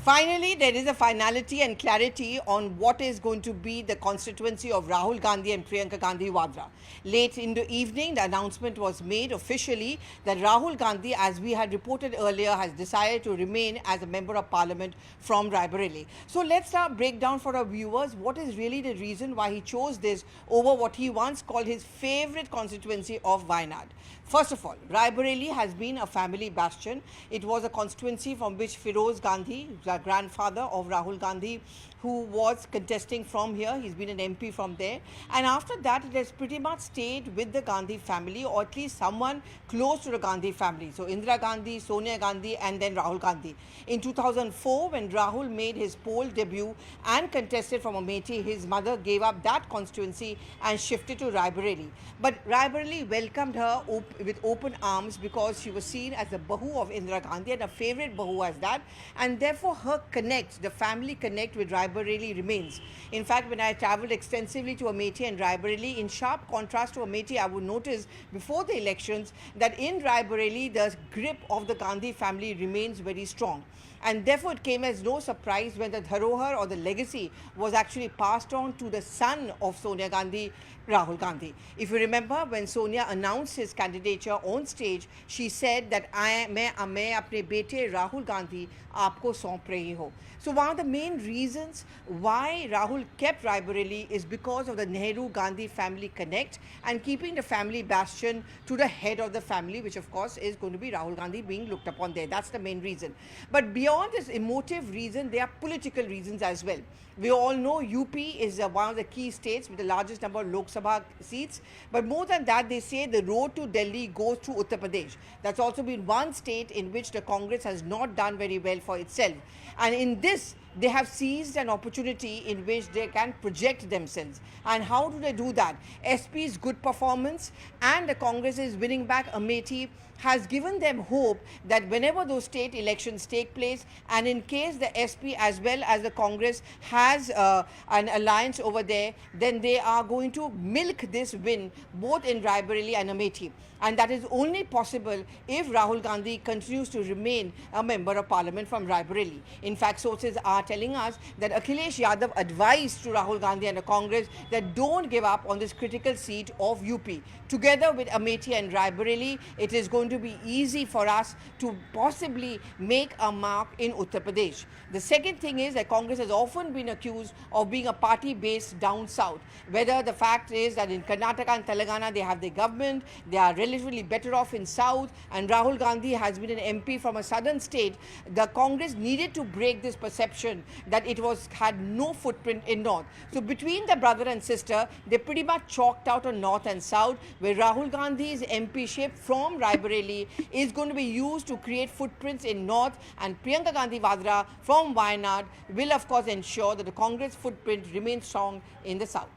Finally, there is a finality and clarity on what is going to be the constituency of Rahul Gandhi and Priyanka Gandhi Vadra. Late in the evening, the announcement was made officially that Rahul Gandhi, as we had reported earlier, has decided to remain as a member of parliament from Raebareli. So let's now break down for our viewers what is really the reason why he chose this over what he once called his favorite constituency of Wayanad. First of all, Raebareli has been a family bastion. It was a constituency from which Feroz Gandhi, the grandfather of Rahul Gandhi, who was contesting from here. He's been an MP from there. And after that, it has pretty much stayed with the Gandhi family, or at least someone close to the Gandhi family. So Indira Gandhi, Sonia Gandhi, and then Rahul Gandhi. In 2004, when Rahul made his poll debut and contested from Amethi, his mother gave up that constituency and shifted to Raebareli. But Raebareli welcomed her with open arms because she was seen as the Bahu of Indira Gandhi and a favorite Bahu as that. And therefore, her connect, the family connect with Raebareli remains. In fact, when I travelled extensively to Amethi and Raebareli, in sharp contrast to Amethi, I would notice before the elections that in Raebareli, the grip of the Gandhi family remains very strong. And therefore, it came as no surprise when the dharohar or the legacy was actually passed on to the son of Sonia Gandhi, Rahul Gandhi. If you remember, when Sonia announced his candidature on stage, she said that मैं अपने बेटे Rahul Gandhi आपको सौंप रही हूँ. So one of the main reasons why Rahul kept Raebareli is because of the Nehru-Gandhi family connect and keeping the family bastion to the head of the family, which of course is going to be Rahul Gandhi being looked upon there. That's the main reason. But beyond this emotive reason, there are political reasons as well. We all know UP is one of the key states with the largest number of Lok Sabha seats. But more than that, they say the road to Delhi goes through Uttar Pradesh. That's also been one state in which the Congress has not done very well for itself. And in this, they have seized an opportunity in which they can project themselves. And how do they do that? SP's good performance and the Congress is winning back Amethi has given them hope that whenever those state elections take place, and in case the SP as well as the Congress has an alliance over there, then they are going to milk this win both in Raebareli and Amethi. And that is only possible if Rahul Gandhi continues to remain a member of parliament from Raebareli. In fact, sources are telling us that Akhilesh Yadav advised to Rahul Gandhi and the Congress that don't give up on this critical seat of UP. Together with Amethi and Raebareli, it is going to be easy for us to possibly make a mark in Uttar Pradesh. The second thing is that Congress has often been accused of being a party based down south. Whether the fact is that in Karnataka and Telangana they have the government, they are relatively better off in south, and Rahul Gandhi has been an MP from a southern state, the Congress needed to break this perception that it had no footprint in north. So between the brother and sister, they pretty much chalked out on north and south, where Rahul Gandhi's MPship from Raebareli is going to be used to create footprints in north, and Priyanka Gandhi Vadra from Wayanad will of course ensure that the Congress footprint remains strong in the south.